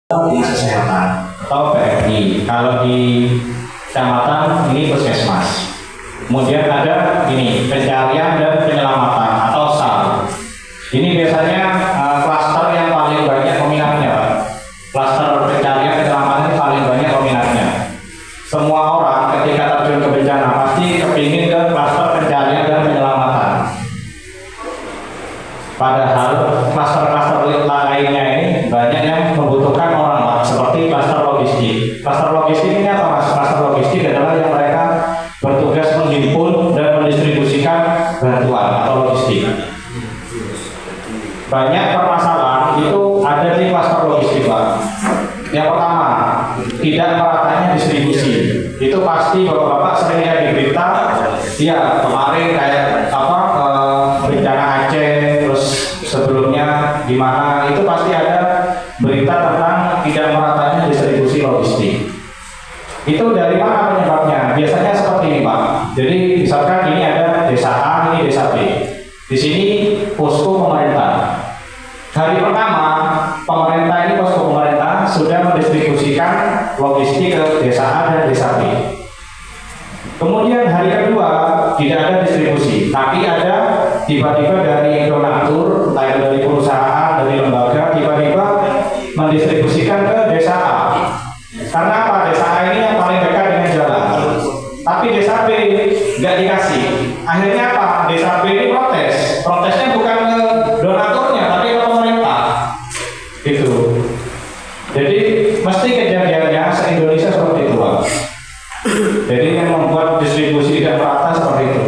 dinas kesehatan atau PMI. Kalau di kecamatan ini puskesmas. Kemudian ada ini pencarian dan penyelamatan atau SAR. Ini biasanya klaster yang paling banyak peminatnya, Pak. Klaster pencarian penyelamatan paling banyak peminatnya. Semua orang ketika terjun ke bencana pasti kepingin ke klaster pencarian dan penyelamatan. Padahal klaster-klaster lainnya ini banyak yang membutuhkan orang, Pak, seperti klaster logistik. Klaster logistik ini apa, Mas? Klaster logistik adalah yang mereka bertugas menghimpun dan mendistribusikan bantuan atau logistik. Banyak permasalahan itu ada di klaster logistik, Pak. Yang pertama, tidak meratanya distribusi. Itu pasti Bapak-bapak sering lihat di berita, ya kemarin kayak apa bencana Aceh, terus sebelumnya di mana itu pasti ada berita tentang tidak meratanya distribusi logistik. Itu dari mana penyebabnya? Biasanya seperti ini, Pak. Jadi misalkan ini ada desa A, ini desa B. Di sini posko pemerintah. Hari pertama pemerintah ini posko pemerintah sudah mendistribusikan logistik ke desa A dan desa B. Kemudian hari kedua tidak ada distribusi, tapi ada tiba-tiba dari donatur, entah itu dari perusahaan, dari lembaga, tiba-tiba mendistribusikan ke desa A. Karena apa? Desa A ini yang paling dekat dengan jalan, tapi desa B nggak dikasih. Akhirnya apa? Desa B ini protes. Protesnya bukan ke donaturnya, tapi ke pemerintah. Gitu. Jadi mesti kejadiannya se-Indonesia seperti itu, Pak. Jadi yang membuat distribusi tidak merata seperti itu.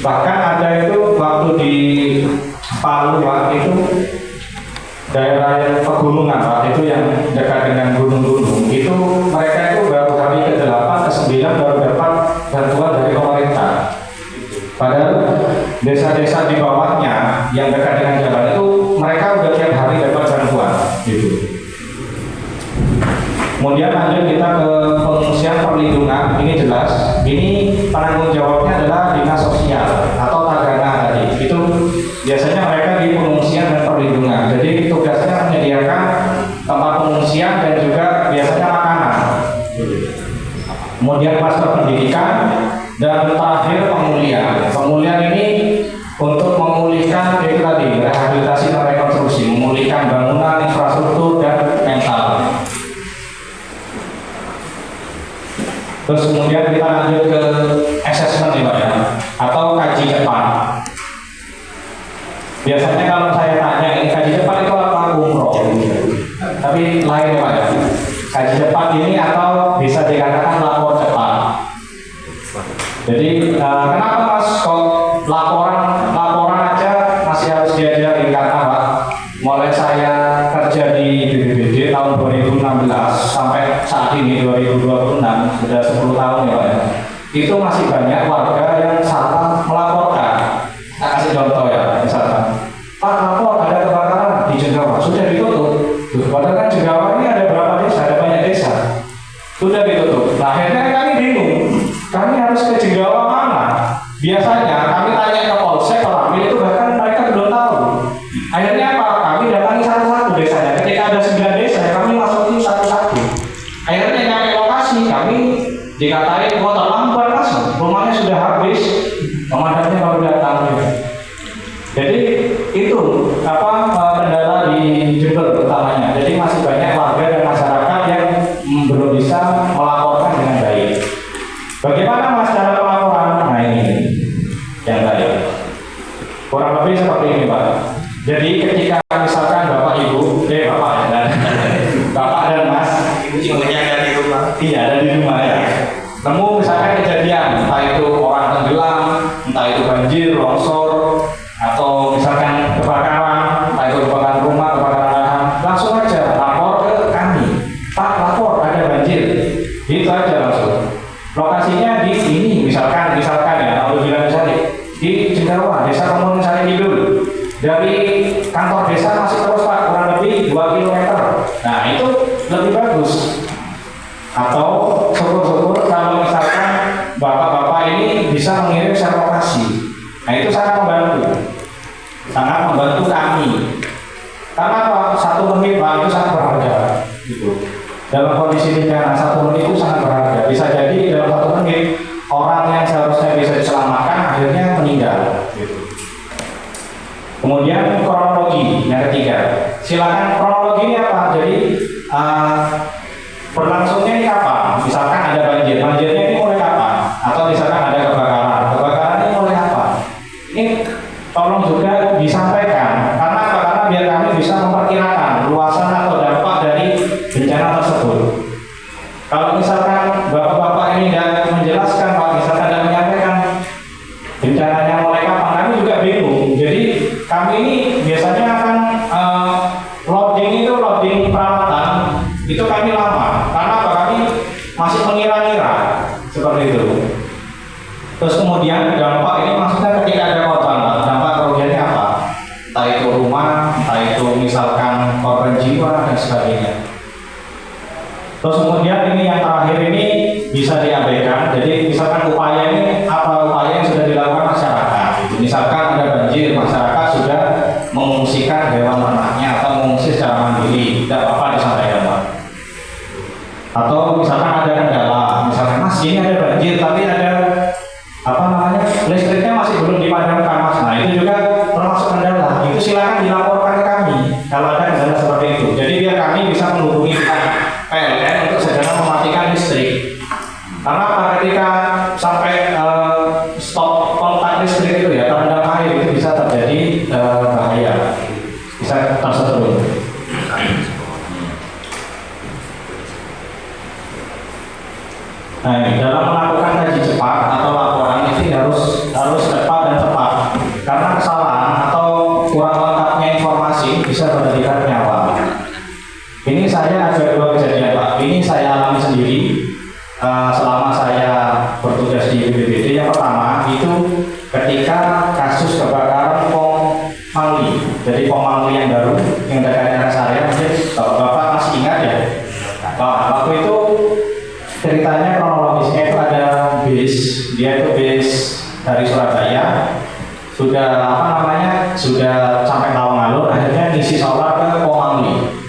Bahkan ada itu waktu di Palu, Pak, itu daerah yang pegunungan, Pak, itu yang dekat dengan gunung-gunung, itu mereka itu baru hari ke-8, ke-9 baru dapat bantuan dari pemerintah. Padahal desa-desa di bawahnya yang dekat dengan jalan itu mereka udah tiap hari dapat bantuan gitu. Kemudian lanjut kita ke pengungsian perlindungan. Ini jelas, ini penanggung jawabnya adalah dinas sosial atau tagana tadi. Itu biasanya mereka di pengungsian dan perlindungan. Jadi tugasnya menyediakan tempat pengungsian dan juga biasanya makanan. Kemudian klaster pendidikan dan terakhir pemulihan. Pemulihan ini untuk memulihkan itu tadi, rehabilitasi dan rekonstruksi, memulihkan bangunan, infrastruktur dan mental. Terus kemudian kita lanjut ke assessment nih, Pak, ya, atau kaji cepat. Biasanya kalau saya tanya ini kaji cepat itu apa? Umroh. Tapi lain, Pak, ya. Kaji cepat ini atau bisa dikatakan lapor cepat. Jadi kenapa, Mas, kok laporan aja masih harus diajarin? Karena, Pak, mulai saya kerja di BPBD tahun 2016 sampai saat ini 2026 sudah 10 tahun ya, Pak, ya. Itu masih banyak warga yang salah melaporkan. Saya kasih contoh ya, misalkan, Pak, lapor ada kebakaran di Jengawa, sudah ditutup. Padahal kan Jengawa ini ada berapa desa, ada banyak desa, sudah ditutup. Nah, akhirnya kami bingung, kami harus ke Jengawa mana? Biasanya kami tanya ke polsek, Ramil itu bahkan mereka belum tahu. Akhirnya apa? Kami datangi satu-satu desanya. Ketika ada 9 desa, kami masukin satu-satu. Akhirnya nyampe lokasi, kami dikatain, oh terlambat, Mas, rumahnya sudah habis, pemadamnya baru datang. Jadi itu kendala di Jember utamanya. Jadi masih banyak warga dan masyarakat yang belum bisa melaporkan dengan baik. Bagaimana, Mas, cara pelaporan? Nah, ini yang baik. Kurang lebih seperti ini, Pak. Jadi ketika misalkan Bapak Ibu, Bapak dan Mas, semuanya ada di rumah. iya, ada di rumah ya. Nemu misalkan kejadian, entah itu orang tenggelam, entah itu banjir, longsor, atau misalkan kebakaran, entah itu kebakaran rumah, kebakaran lahan, langsung aja lapor ke kami. Gitu. Dalam kondisi bencana 1 menit itu sangat berharga. Bisa jadi dalam 1 menit orang yang seharusnya bisa diselamatkan akhirnya meninggal. Gitu. Kemudian kronologi yang ketiga. Silakan kronologi ini apa? Jadi berlangsungnya ini kapan? Misalkan ada banjir, banjirnya ini mulai kapan? Atau misalkan ada kebakaran, kebakaran ini mulai kapan? Ini tolong juga disampaikan, karena apa? Karena biar kami bisa memperkirakan luasan atau dampak dari bencana tersebut. Kalau misalkan bapak-bapak ini tidak menjelaskan, Pak, misalkan tidak menyampaikan bencananya mulai kapan, kami juga bingung. Jadi kami ini biasanya akan loading peralatan itu kami lama, karena apa? Kami masih mengira-ngira seperti itu. Terus kemudian dampak ini maksudnya ketika ada korban, Pak, dampak kerugiannya apa? Entah itu rumah, entah itu misalkan korban jiwa dan sebagainya. Terus kemudian ini yang terakhir ini bisa diabaikan. Jadi misalkan upaya ini apa upaya yang sudah dilakukan masyarakat? Gitu. Misalkan ada banjir, masyarakat sudah mengungsikan hewan ternaknya atau mengungsi secara mandiri, tidak apa-apa disampaikan, Pak. Atau misalkan ada kendala, misalkan Mas ini ada banjir tapi ada listriknya masih belum dipadamkan, Mas. Nah itu juga termasuk kendala. Itu silakan dilaporkan ke kami kalau ada kendala seperti itu. Jadi biar kami bisa menghubungi PLN untuk segera mematikan listrik. Karena apa? Ketika sampai stop kontak listrik itu ya, terendam air itu bisa terjadi bahaya, bisa tersetrum. Nah, ini dalam melakukan kaji cepat atau laporan ini harus cepat dan tepat. Karena kesalahan atau kurang lengkapnya informasi bisa merugikan nyawa. Ini saya ada 2 kejadian, Pak. Ini saya alami sendiri selama saya bertugas di BPBD. Yang pertama itu ketika kasus kebakaran Pom Mangli. Jadi Pom Mangli yang baru yang dekatnya rest area, mungkin bapak masih ingat ya. Pak, waktu itu ceritanya kronologisnya itu ada bis, dia itu bis dari Surabaya, sudah sampai Tawangalur, akhirnya ngisi solar ke Pom Mangli.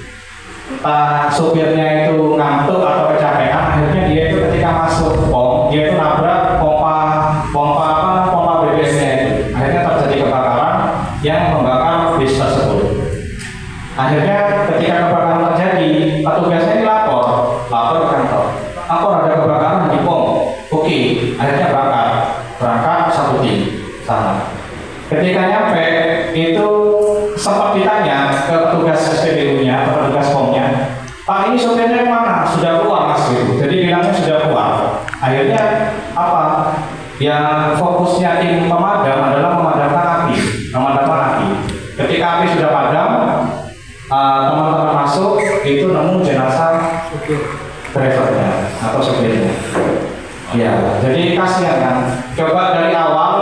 Supirnya itu ngantuk atau kecapean, akhirnya dia itu ketika masuk pom, dia itu nabrak pompa BBM-nya itu. Akhirnya terjadi kebakaran yang membakar bis tersebut. Akhirnya ketika kebakaran terjadi, petugasnya ini lapor ke kantor. Lapor ada kebakaran di pom. Oke, akhirnya berangkat 1 tim sana. Ketika nyampe itu sempat ditanya ke petugas SPBU-nya, petugas POM-nya, Pak ini sopirnya kemana? Sudah keluar, Mas, gitu. Jadi bilangnya sudah keluar. Akhirnya apa? Yang fokusnya tim pemadam adalah memadamkan api. Ketika api sudah padam, teman-teman masuk itu nemu jenazah drivernya atau sopirnya. Ya, jadi kasihan kan. Coba dari awal